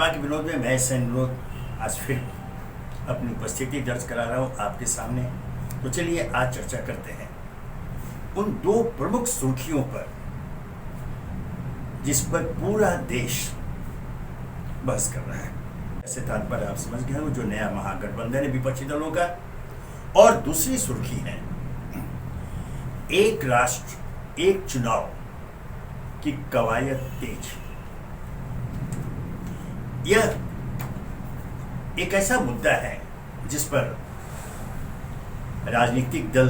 सेवा के विनोद में मैं सैनरोध आज फिर अपनी उपस्थिति दर्ज करा रहा हूँ आपके सामने। तो चलिए आज चर्चा करते हैं उन दो प्रमुख सुर्खियों पर जिस पर पूरा देश बहस कर रहा है। ऐसे तात्पर्य आप समझ गए हो, जो नया महागठबंधन है विपक्षी दलों का। और दूसरी सुर्खी है एक राष्ट्र एक चुनाव की कवायद तेज। यह एक ऐसा मुद्दा है जिस पर राजनीतिक दल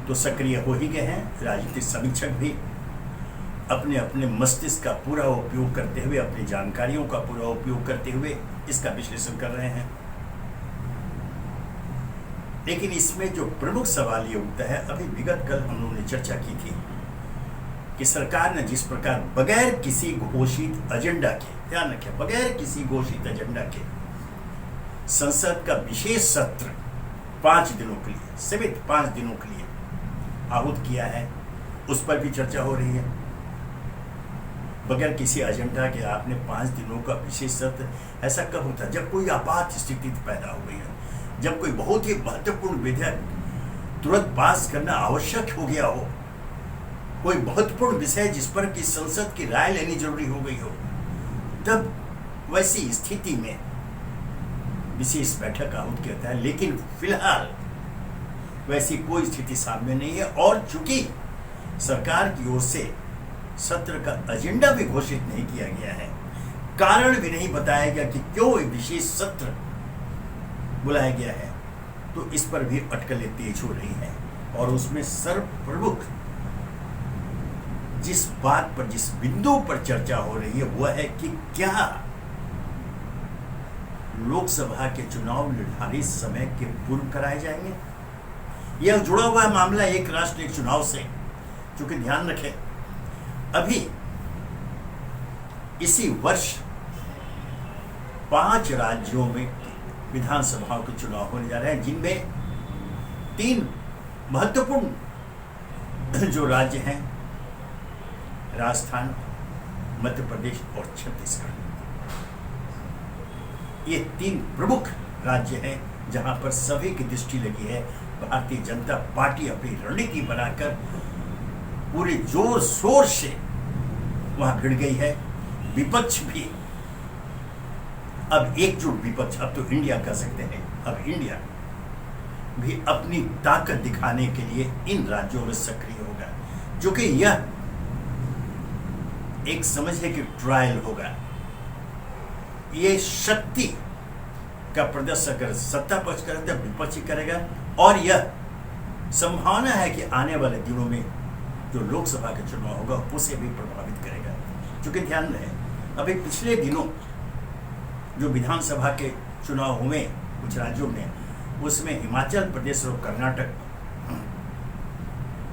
तो सक्रिय हो ही गए हैं, राजनीतिक समीक्षक भी अपने अपने मस्तिष्क का पूरा उपयोग करते हुए, अपनी जानकारियों का पूरा उपयोग करते हुए इसका विश्लेषण कर रहे हैं। लेकिन इसमें जो प्रमुख सवाल ये उठता है, अभी विगत कल हम लोगों ने चर्चा की थी कि सरकार ने जिस प्रकार बगैर किसी घोषित एजेंडा के, ध्यान रखें, बगैर किसी घोषित एजेंडा के संसद का विशेष सत्र 5 दिनों के लिए, सीमित 5 दिनों के लिए आहूत किया है, उस पर भी चर्चा हो रही है। बगैर किसी एजेंडा के आपने 5 दिनों का विशेष सत्र, ऐसा कब होता है? जब कोई आपात स्थिति पैदा हो गई है, जब कोई बहुत ही महत्वपूर्ण विधेयक तुरंत पास करना आवश्यक हो गया हो, कोई महत्वपूर्ण विषय जिस पर कि संसद की राय लेनी जरूरी हो गई हो, तब वैसी स्थिति में विशेष बैठक आहूत किया जाता है। लेकिन फिलहाल वैसी कोई स्थिति सामने नहीं है। और चूंकि सरकार की ओर से सत्र का एजेंडा भी घोषित नहीं किया गया है, कारण भी नहीं बताया गया कि क्यों एक विशेष सत्र बुलाया गया है, तो इस पर भी अटकलें तेज हो रही हैं। और उसमें सर्वप्रमुख जिस बात पर, जिस बिंदु पर चर्चा हो रही है, वह है कि क्या लोकसभा के चुनाव निर्धारित समय के पूर्व कराए जाएंगे। यह जुड़ा हुआ है मामला एक राष्ट्र एक चुनाव से। क्योंकि ध्यान रखें, अभी इसी वर्ष 5 राज्यों में विधानसभाओं के चुनाव होने जा रहे हैं, जिनमें 3 महत्वपूर्ण जो राज्य हैं, राजस्थान, मध्य प्रदेश और छत्तीसगढ़। ये 3 प्रमुख राज्य हैं जहां पर सभी की दृष्टि लगी है। भारतीय जनता पार्टी अपनी रणनीति बनाकर पूरे जोर शोर से वहां भिड़ गई है। विपक्ष भी अब एकजुट, विपक्ष अब तो इंडिया कह सकते हैं, अब इंडिया भी अपनी ताकत दिखाने के लिए इन राज्यों में सक्रिय होगा, जो कि यह एक समझे कि ट्रायल होगा। ये शक्ति का प्रदर्शन अगर सत्ता पक्ष करे तो विपक्ष ही करेगा। और यह संभावना है कि आने वाले दिनों में जो लोकसभा का चुनाव होगा उसे भी प्रभावित करेगा। क्योंकि ध्यान रहे, अभी पिछले दिनों जो विधानसभा के चुनाव हुए कुछ राज्यों में, उसमें हिमाचल प्रदेश और कर्नाटक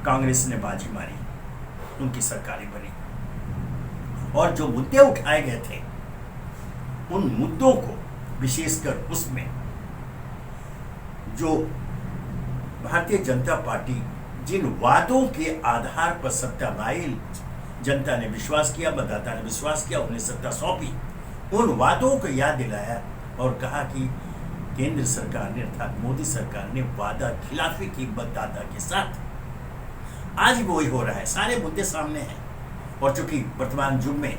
कांग्रेस ने बाजी मारी, उनकी सरकारें बनी। और जो मुद्दे उठाए गए थे, उन मुद्दों को विशेषकर उसमें जो भारतीय जनता पार्टी जिन वादों के आधार पर सत्ता पाई, जनता ने विश्वास किया, मतदाता ने विश्वास किया, उन्हें सत्ता सौंपी, उन वादों को याद दिलाया और कहा कि केंद्र सरकार ने अर्थात मोदी सरकार ने वादा खिलाफी की मतदाता के साथ। आज भी वही हो रहा है, सारे मुद्दे सामने हैं। और चूंकि वर्तमान युग में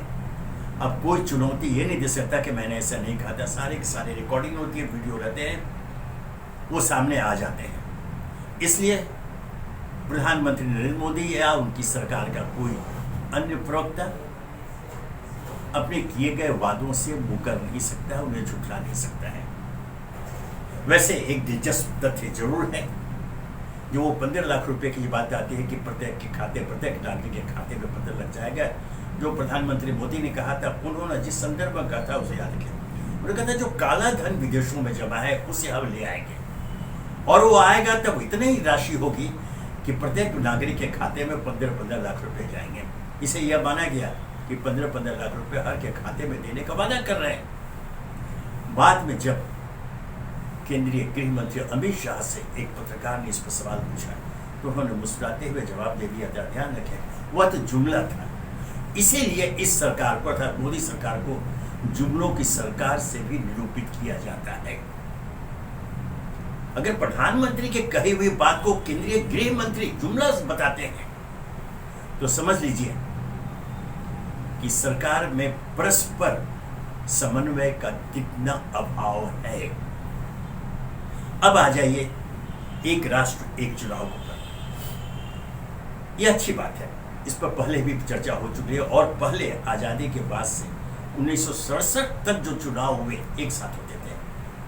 अब कोई चुनौती ये नहीं दे सकता कि मैंने ऐसा नहीं कहा था, सारे के सारे रिकॉर्डिंग होती है, वीडियो रहते हैं, वो सामने आ जाते हैं। इसलिए प्रधानमंत्री नरेंद्र मोदी या उनकी सरकार का कोई अन्य प्रवक्ता अपने किए गए वादों से मुकर नहीं सकता, उन्हें झुठला नहीं सकता है। वैसे एक दिलचस्प तथ्य जरूर है, जो वो 15 लाख रुपए की बात आती है कि प्रत्येक के खाते, प्रत्येक नागरिक के खाते में पता लग जाएगा। जो प्रधानमंत्री मोदी ने कहा था, उन्होंने जिस संदर्भ में कहा था उसे याद रखें। उन्होंने कहा था जो काला धन विदेशों में जमा है उसे हम ले आएंगे, और वो आएगा तब इतनी ही राशि होगी कि प्रत्येक नागरिक के खाते में 15-15 लाख रुपए जाएंगे। इसे यह माना गया कि 15-15 लाख रुपए हर के खाते में देने का वादा कर रहे हैं। बाद में जब केंद्रीय गृह मंत्री अमित शाह से एक पत्रकार ने इस पर सवाल पूछा, तो उन्होंने मुस्कुराते हुए जवाब दे दिया था, ध्यान रखें, वह तो जुमला था। इसीलिए इस सरकार को, अर्थात मोदी सरकार को जुमलों की सरकार से भी निरूपित किया जाता है। अगर प्रधानमंत्री के कही हुई बात को केंद्रीय गृह मंत्री जुमला बताते हैं तो समझ लीजिए कि सरकार में परस्पर समन्वय का कितना अभाव है। अब आ जाइए एक राष्ट्र एक चुनाव पर। यह अच्छी बात है, इस पर पहले भी चर्चा हो चुकी है और पहले आजादी के बाद से 1967 तक जो चुनाव हुए एक साथ होते थे,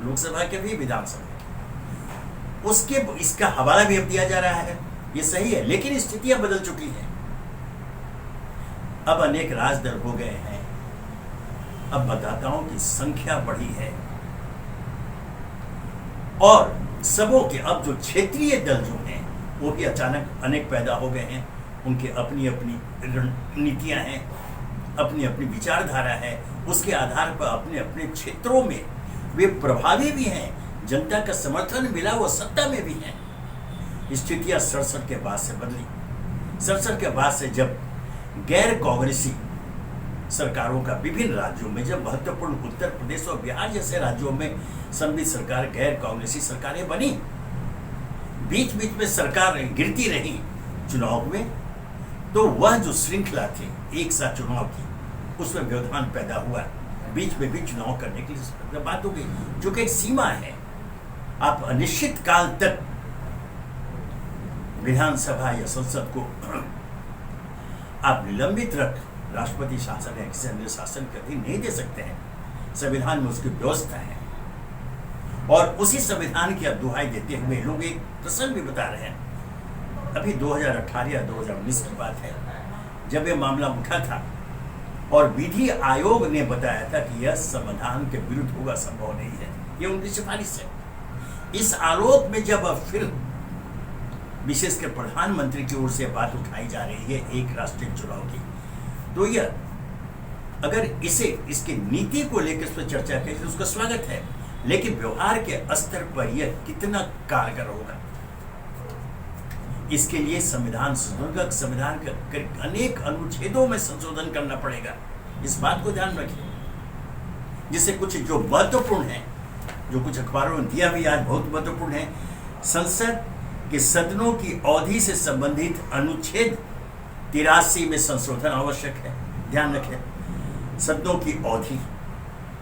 लोकसभा के भी विधानसभा के, उसके इसका हवाला भी अब दिया जा रहा है। ये सही है, लेकिन स्थितियां बदल चुकी हैं। अब अनेक राजदल हो गए हैं, अब मतदाताओं की संख्या बढ़ी है और सबों के अब जो क्षेत्रीय दल जो हैं वो भी अचानक अनेक पैदा हो गए हैं। उनके अपनी अपनी रणनीतियां हैं, अपनी अपनी विचारधारा है, उसके आधार पर अपने अपने क्षेत्रों में वे प्रभावी भी हैं, जनता का समर्थन मिला, वो सत्ता में भी हैं। स्थितियां 67 के बाद से बदली। 67 के बाद से जब गैर कांग्रेसी सरकारों का विभिन्न राज्यों में, जब महत्वपूर्ण उत्तर प्रदेश और बिहार जैसे राज्यों में संघीय सरकार गैर कांग्रेसी सरकारें बनी, बीच बीच में सरकार गिरती रही चुनाव में, तो वह जो श्रृंखला थी एक साथ चुनाव की, उसमें व्यवधान पैदा हुआ। बीच में भी चुनाव करने की बात हो गई, जो कि एक सीमा है। आप अनिश्चित काल तक विधानसभा या संसद को आप निलंबित रख राष्ट्रपति शासन या किसी अन्य शासन के अधीन नहीं दे सकते हैं। संविधान में उसकी व्यवस्था है और उसी संविधान की अब दुहाई देते हुए लोग एक प्रसंग भी बता रहे हैं। अभी 2018 या 2019 की बात है, जब यह मामला उठा था और विधि आयोग ने बताया था कि यह संविधान के विरुद्ध होगा, संभव नहीं है, यह उनकी सिफारिश है। इस आरोप में जब अब फिर विशेषकर प्रधानमंत्री की ओर से बात उठाई जा रही है एक राष्ट्रीय चुनाव की, तो यह अगर इसके नीति को लेकर इस पर चर्चा करें तो उसका स्वागत है, लेकिन व्यवहार के स्तर पर यह कितना कारगर होगा, इसके लिए संविधान के अनेक अनुच्छेदों में संशोधन करना पड़ेगा। इस बात को ध्यान रखिए। जिससे कुछ जो महत्वपूर्ण है, जो कुछ अखबारों में दिया भी आज बहुत महत्वपूर्ण है, संसद के सदनों की अवधि से संबंधित अनुच्छेद 83 में संशोधन आवश्यक है। ध्यान रखें, सदनों की अवधि,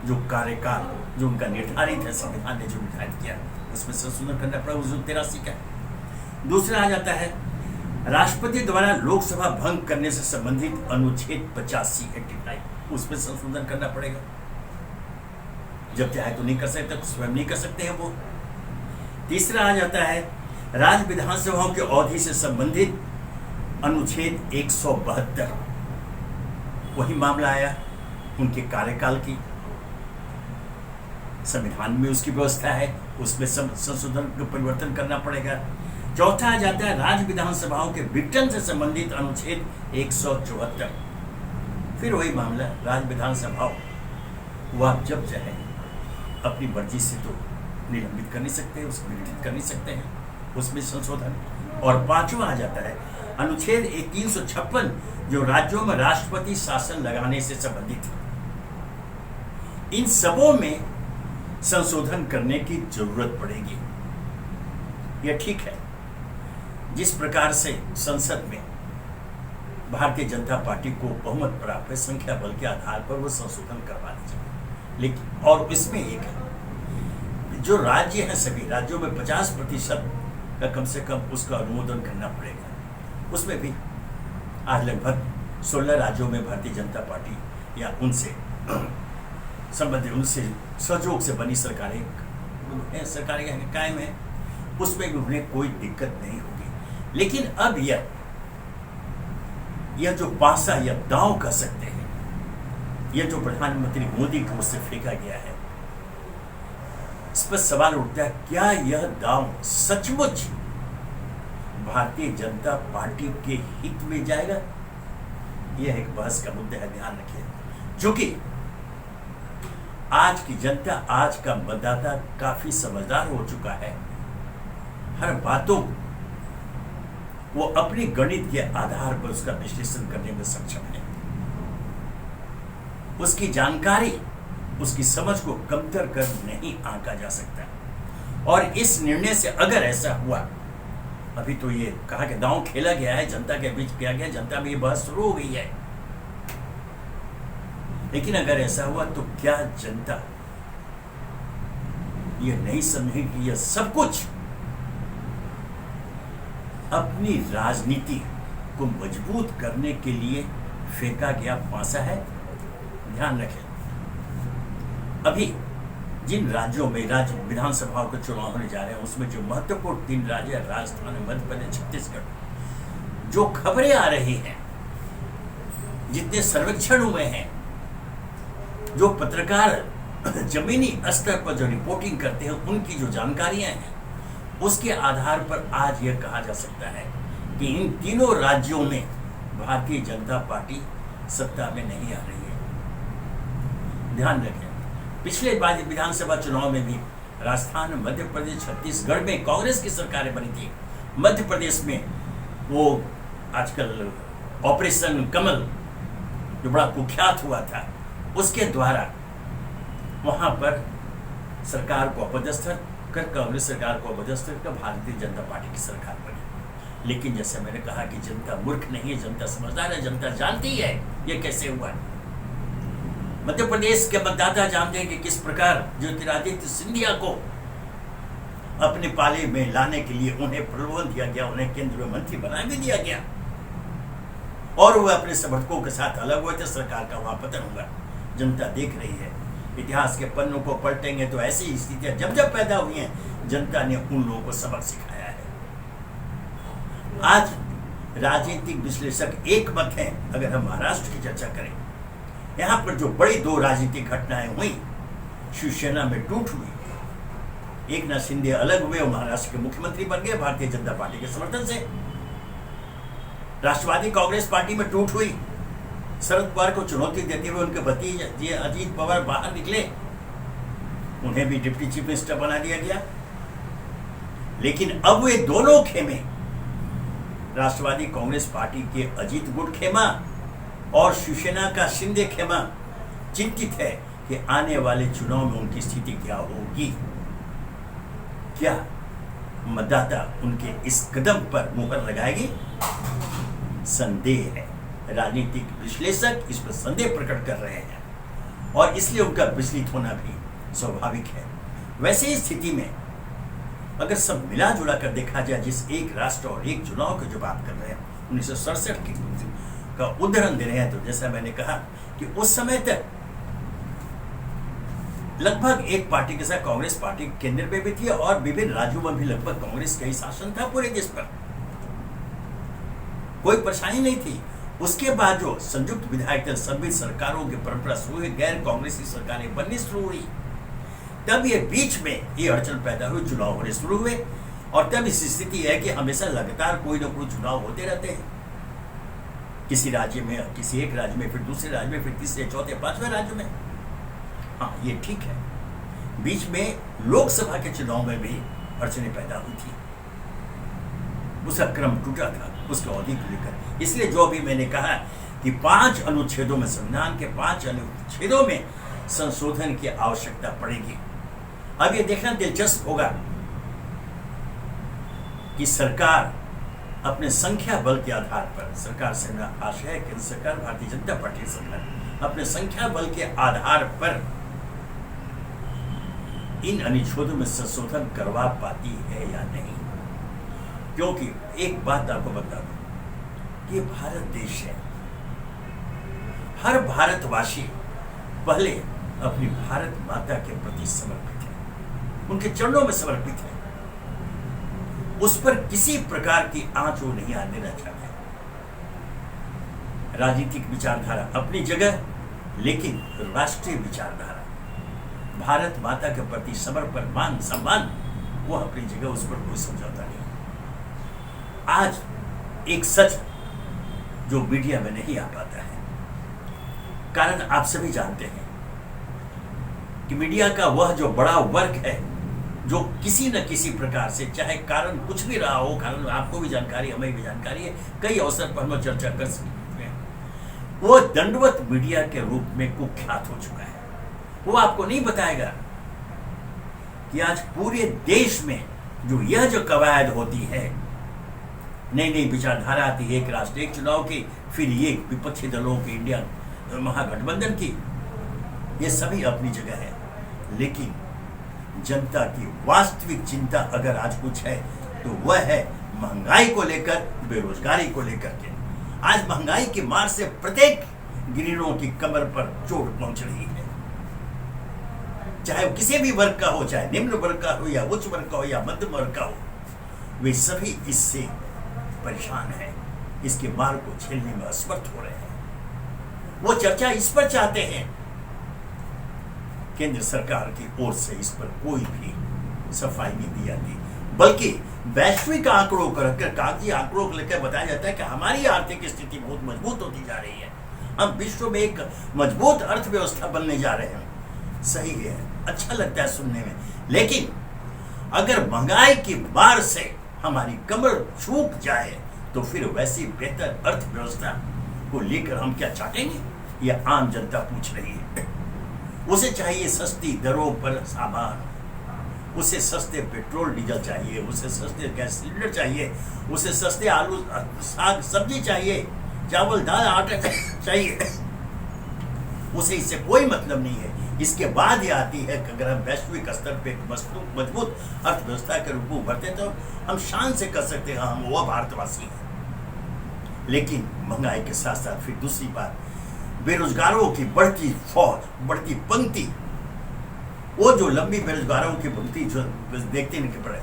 जो कार्यकाल जो उनका निर्धारित है, संविधान ने जो निर्धारित किया, उसमें संशोधन करना पड़ा, जो 83 का है। दूसरा आ जाता है राष्ट्रपति द्वारा लोकसभा भंग करने से संबंधित अनुच्छेद 85, उसमें संशोधन करना पड़ेगा। जब चाहे तो नहीं कर सकते, स्वयं नहीं कर सकते हैं वो। तीसरा आ जाता है राज्य विधानसभाओं की अवधि से संबंधित अनुच्छेद 172, वही मामला आया उनके कार्यकाल की, संविधान में उसकी व्यवस्था है, उसमें संशोधन परिवर्तन करना पड़ेगा। चौथा आ जाता है राज्य विधानसभाओं के विघटन से संबंधित अनुच्छेद 174, फिर वही मामला, राज्य विधानसभाओं वो आप जब चाहे अपनी मर्जी से तो निलंबित कर नहीं सकते, उसको विघटित कर नहीं सकते हैं, उसमें संशोधन। और पांचवा आ जाता है अनुच्छेद 356, जो राज्यों में राष्ट्रपति शासन लगाने से संबंधित है। इन सबों में संशोधन करने की जरूरत पड़ेगी। यह ठीक है, जिस प्रकार से संसद में भारतीय जनता पार्टी को बहुमत प्राप्त है, संख्या बल के आधार पर वो संशोधन करवा दीजिए, लेकिन और इसमें एक है, जो राज्य हैं सभी राज्यों में 50% का कम से कम उसका अनुमोदन करना पड़ेगा। उसमें भी आज लगभग 16 राज्यों में भारतीय जनता पार्टी या उनसे संबंधित, उनसे सहयोग से बनी सरकारें कायम है, उसमें भी उन्हें कोई दिक्कत नहीं होगी। लेकिन अब यह जो पासा या दांव कह सकते हैं, यह जो प्रधानमंत्री मोदी की ओर से फेंका गया है, इस पर सवाल उठता है, क्या यह दांव सचमुच भारतीय जनता पार्टी के हित में जाएगा? यह एक बहस का मुद्दा है, ध्यान रखिए। क्योंकि आज की जनता, आज का मतदाता काफी समझदार हो चुका है, हर बातों वो अपनी गणित के आधार पर उसका विश्लेषण करने में सक्षम है। उसकी जानकारी उसकी समझ को कमतर कर नहीं आंका जा सकता। और इस निर्णय से अगर ऐसा हुआ, अभी तो ये कहा कि दांव खेला गया है, जनता के बीच किया गया, जनता में ये बहस शुरू हो गई है, लेकिन अगर ऐसा हुआ तो क्या जनता ये नहीं समझे कि यह सब कुछ अपनी राजनीति को मजबूत करने के लिए फेंका गया पासा है? ध्यान रखें, अभी जिन राज्यों में राज्य विधानसभाओं के चुनाव होने जा रहे हैं उसमें जो महत्वपूर्ण 3 राज्य राजस्थान, मध्य प्रदेश, छत्तीसगढ़, जो खबरें आ रही हैं, जितने सर्वेक्षण हुए हैं, जो पत्रकार जमीनी स्तर पर जो रिपोर्टिंग करते हैं, उनकी जो जानकारियां हैं, उसके आधार पर आज यह कहा जा सकता है कि इन तीनों राज्यों में भारतीय जनता पार्टी सत्ता में नहीं आ रही है। ध्यान रखें, पिछले बार विधानसभा चुनाव में भी राजस्थान, मध्य प्रदेश, छत्तीसगढ़ में कांग्रेस की सरकारें बनी थी। मध्य प्रदेश में वो आजकल ऑपरेशन कमल जो बड़ा कुख्यात हुआ था, उसके द्वारा वहां पर सरकार को अपदस्थ कर, कांग्रेस सरकार को अपदस्थ कर भारतीय जनता पार्टी की सरकार बनी। लेकिन जैसे मैंने कहा कि जनता मूर्ख नहीं है, जनता समझदार है, जनता जानती है ये कैसे हुआ। मध्य प्रदेश के मतदाता जानते हैं कि किस प्रकार ज्योतिरादित्य सिंधिया को अपने पाले में लाने के लिए उन्हें प्रलोभन दिया गया, उन्हें केंद्रीय मंत्री बना भी दिया गया, और वह अपने समर्थकों के साथ अलग हुए थे। सरकार का वहां पतन हुआ। जनता देख रही है, इतिहास के पन्नों को पलटेंगे तो ऐसी स्थितियां जब जब पैदा हुई हैं, जनता ने उन लोगों को सबक सिखाया है। आज राजनीतिक विश्लेषक एक मत हैं। अगर हम महाराष्ट्र की चर्चा करें, यहां पर जो बड़ी 2 राजनीतिक घटनाएं हुई, शिवसेना में टूट हुई, एकनाथ शिंदे अलग हुए और महाराष्ट्र के मुख्यमंत्री बन गए भारतीय जनता पार्टी के समर्थन से। राष्ट्रवादी कांग्रेस पार्टी में टूट हुई, शरद पवार को चुनौती देते हुए उनके भतीजे अजीत पवार बाहर निकले, उन्हें भी डिप्टी चीफ मिनिस्टर बना दिया गया। लेकिन अब वे दोनों खेमे, राष्ट्रवादी कांग्रेस पार्टी के अजीत गुट खेमा और शिवसेना का शिंदे खेमा, चिंतित है कि आने वाले चुनाव में उनकी स्थिति क्या होगी। क्या मतदाता उनके इस कदम पर मुहर लगाएगी? संदेह है। राजनीतिक विश्लेषक इस पर संदेह प्रकट कर रहे हैं और इसलिए उनका विचलित होना भी स्वाभाविक है। वैसे ही स्थिति में अगर सब मिला जुला कर देखा जाए, जिस एक राष्ट्र और एक चुनाव की जो बात कर रहे हैं, 1967 का उदाहरण दे रहे हैं, तो जैसा मैंने कहा कि उस समय तक लगभग एक पार्टी के साथ कांग्रेस पार्टी केंद्र में भी थी और विभिन्न राज्यों में भी लगभग कांग्रेस का ही शासन था पूरे देश पर, कोई परेशानी नहीं थी। उसके बाद जो संयुक्त विधायक दल सभी सरकारों की परंपरा शुरू हुई, गैर कांग्रेसी सरकारें बननी शुरू हुई, तब ये बीच में ये अड़चन पैदा हुई, चुनाव होने शुरू हुए और तब इस स्थिति है कि हमेशा लगातार कोई ना कोई चुनाव होते रहते हैं। किसी राज्य में, किसी एक राज्य में, फिर दूसरे राज्य में, फिर तीसरे, चौथे, 5वें राज्य में। हाँ, ये ठीक है। बीच में लोकसभा के चुनाव में भी अड़चनें पैदा हुई थी, उसका क्रम टूटा था उसके अवधि को लेकर। इसलिए जो भी मैंने कहा कि 5 अनुच्छेदों में, संविधान के 5 अनुच्छेदों में संशोधन की आवश्यकता पड़ेगी। अब ये देखना दिलचस्प होगा कि सरकार अपने संख्या बल के आधार पर, सरकार से मेरा आशय है केंद्र सरकार, भारतीय जनता पार्टी सरकार अपने संख्या बल के आधार पर इन अनुच्छेदों में संशोधन करवा पाती है या नहीं। क्योंकि एक बात आपको बता दूं कि भारत देश है, हर भारतवासी पहले अपनी भारत माता के प्रति समर्पित है, उनके चरणों में समर्पित है, उस पर किसी प्रकार की आंच वो नहीं आने देना चाहते। राजनीतिक विचारधारा अपनी जगह, लेकिन राष्ट्रीय विचारधारा, भारत माता के प्रति समर्पण, मान सम्मान, वो अपनी जगह, उस पर कोई समझौता नहीं। आज एक सच जो मीडिया में नहीं आ पाता है, कारण आप सभी जानते हैं कि मीडिया का वह जो बड़ा वर्ग है जो किसी न किसी प्रकार से, चाहे कारण कुछ भी रहा हो, कारण आपको भी जानकारी, हमें भी जानकारी है, कई अवसर पर हम चर्चा कर सकते हैं, वो दंडवत मीडिया के रूप में कुख्यात हो चुका है। वो आपको नहीं बताएगा कि आज पूरे देश में यह जो कवायद होती है, नई नई विचारधारा आती है, एक राष्ट्र एक चुनाव की, फिर ये विपक्षी दलों की, इंडिया महागठबंधन की, ये सभी अपनी जगह है। लेकिन जनता की वास्तविक चिंता अगर आज कुछ है तो वह है महंगाई को लेकर, बेरोजगारी को लेकर के। आज महंगाई की मार से प्रत्येक गरीबों की कमर पर चोट पहुंच रही है, चाहे वो किसी भी वर्ग का हो, चाहे निम्न वर्ग का हो या उच्च वर्ग का हो या मध्यम वर्ग का हो, वे सभी इससे परेशान हैं, इसके मार को झेलने में असमर्थ हो रहे हैं। वो चर्चा इस पर चाहते हैं, केंद्र सरकार की ओर से इस पर कोई भी सफाई नहीं दी जाती, बल्कि वैश्विक आंकड़ों को रखकर, कागजी आंकड़ों को लेकर बताया जाता है कि हमारी आर्थिक स्थिति बहुत मजबूत होती जा रही है, हम विश्व में एक मजबूत अर्थव्यवस्था बनने जा रहे हैं। सही है, अच्छा लगता है सुनने में, लेकिन अगर महंगाई की मार से हमारी कमर झुक जाए तो फिर वैसी बेहतर अर्थव्यवस्था को लेकर हम क्या चाटेंगे? यह आम जनता पूछ रही है। उसे चाहिए सस्ती दरों पर सामान, उसे सस्ते पेट्रोल डीजल चाहिए, उसे सस्ते गैस सिलेंडर चाहिए, उसे सस्ते आलू साग सब्जी चाहिए, चावल दाल आटा चाहिए। उसे इससे कोई मतलब नहीं है। इसके बाद ये आती है कि अगर हम वैश्विक स्तर पे मजबूत अर्थव्यवस्था के रूप में उभरते तो हम शान से कर सकते हैं हम वो भारतवासी हैं। लेकिन महंगाई के साथ साथ फिर दूसरी बात, बेरोजगारों की बढ़ती फौज, बढ़ती पंक्ति, वो जो लंबी बेरोजगारों की पंक्ति जो देखते नहीं पड़े,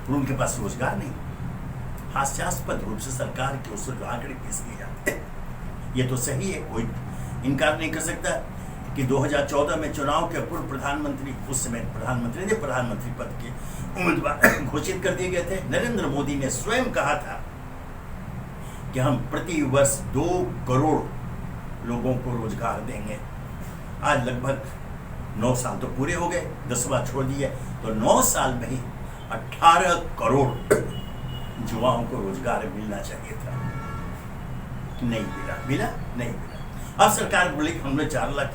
उनके पास रोजगार नहीं। हास्यास्पद रूप से सरकार के उस आंकड़े पेश किए जाते हैं। ये तो सही है, कोई इनकार नहीं कर सकता कि 2014 में चुनाव के पूर्व प्रधानमंत्री, उस समय प्रधानमंत्री पद के उम्मीदवार घोषित कर दिए गए थे। नरेंद्र मोदी ने स्वयं कहा था कि हम प्रति वर्ष 2 करोड़ लोगों को रोजगार देंगे। आज लगभग 9 साल तो पूरे हो गए, 10वां छोड़ दिए, तो 9 साल में ही 18 करोड़ युवाओं को रोजगार मिलना चाहिए था। नहीं मिला। अब सरकार बोले कि हमने 4 लाख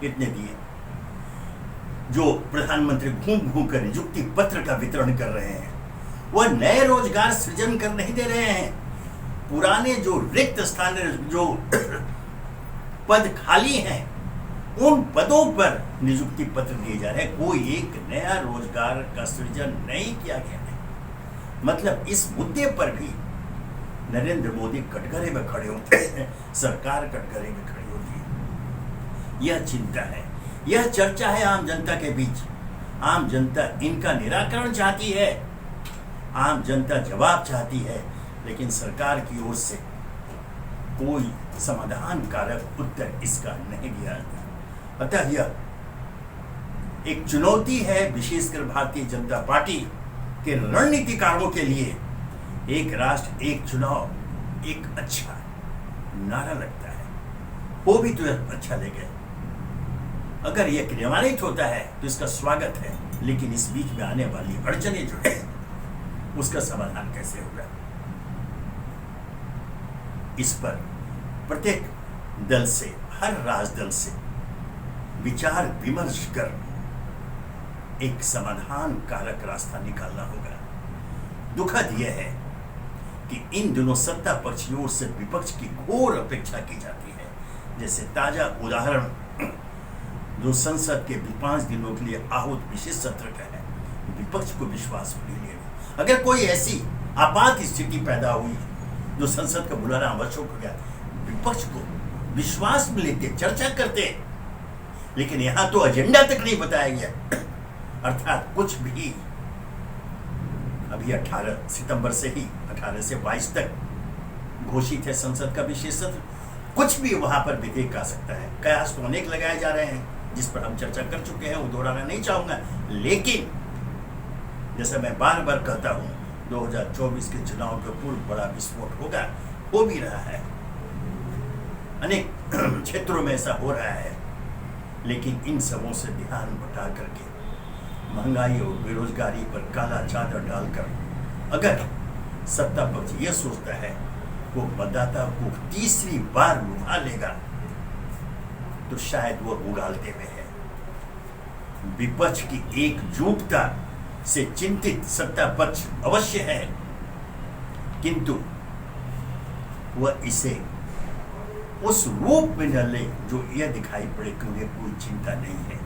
इतने दिए। जो प्रधानमंत्री घूम कर नियुक्ति पत्र का वितरण कर रहे हैं, वह नए रोजगार सृजन कर नहीं दे रहे हैं। पुराने जो रिक्त स्थान, जो पद खाली हैं, उन पदों पर नियुक्ति पत्र दिए जा रहे हैं। कोई एक नया रोजगार का सृजन नहीं किया गया है। मतलब इस मुद्दे पर भी नरेंद्र मोदी कटघरे में खड़े होते हैं, सरकार कटघरे में खड़ी होती है। यह चिंता है, यह चर्चा है आम जनता के बीच। आम जनता इनका निराकरण चाहती है, आम जनता जवाब चाहती है, लेकिन सरकार की ओर से कोई समाधान कारक उत्तर इसका नहीं दिया जाता। अतः यह एक चुनौती है, विशेषकर भारतीय जनता पार्टी के रणनीतिकारों के लिए। एक राष्ट्र एक चुनाव एक अच्छा नारा लगता है, वो भी तो अच्छा लगे। अगर यह क्रियान्वित होता है तो इसका स्वागत है, लेकिन इस बीच में आने वाली अड़चनें जो है उसका समाधान कैसे होगा, इस पर प्रत्येक दल से, हर राजदल से विचार विमर्श कर एक समाधान कारक रास्ता निकालना होगा। दुखद यह है कि इन दिनों सत्ता पक्ष की ओर से विपक्ष की घोर अपेक्षा की जाती है। जैसे ताजा उदाहरण जो संसद के 5 दिनों के लिए आहूत विशेष सत्र का है, विपक्ष को विश्वास में नहीं लेगा। अगर कोई ऐसी आपात स्थिति पैदा हुई जो संसद का बुलाना आवश्यक हो गया, विपक्ष को विश्वास में लेते, चर्चा करते, लेकिन यहां तो एजेंडा तक नहीं बताया गया। अर्थात कुछ भी अभी 18 सितंबर से ही 18 से 22 तक घोषित है संसद का विशेष सत्र। कुछ भी वहां पर विधेयक आ सकता है। कयास तो अनेक लगाए जा रहे हैं जिस पर हम चर्चा कर चुके हैं, वो दोहराना नहीं चाहूंगा। लेकिन जैसा मैं बार बार कहता हूं, 2024 के चुनाव के पूर्व बड़ा विस्फोट होगा, हो भी रहा है, अनेक क्षेत्रों में ऐसा हो रहा है। लेकिन इन सबों से ध्यान बटा करके महंगाई और बेरोजगारी पर काला चादर डालकर अगर सत्ता पक्ष यह सोचता है वो मतदाता को तीसरी बार लुभा लेगा, तो शायद वो उगालते में है। विपक्ष की एकजुटता से चिंतित सत्ता पक्ष अवश्य है, किंतु वह इसे उस रूप में न ले जो यह दिखाई पड़े कि उन्हें कोई चिंता नहीं है।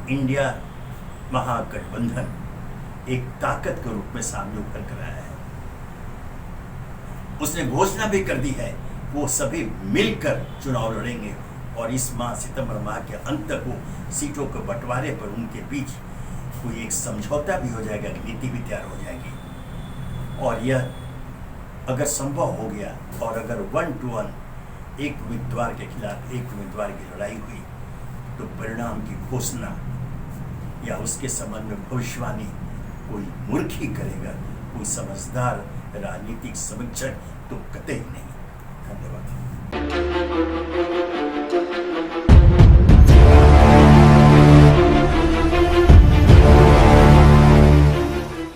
इंडिया महागठबंधन एक ताकत के रूप में सामने उभर कर आया है। उसने घोषणा भी कर दी है वो सभी मिलकर चुनाव लड़ेंगे और इस माह सितंबर माह के अंत तक वो सीटों के बंटवारे पर उनके बीच कोई एक समझौता भी हो जाएगा, नीति भी तैयार हो जाएगी। और यह अगर संभव हो गया और अगर 1-1 एक उम्मीदवार के खिलाफ एक उम्मीदवार की लड़ाई हुई तो परिणाम की घोषणा या उसके संबंध में भविष्यवाणी कोई मूर्ख ही करेगा, कोई समझदार राजनीतिक समीक्षक तो कतई नहीं। धन्यवाद।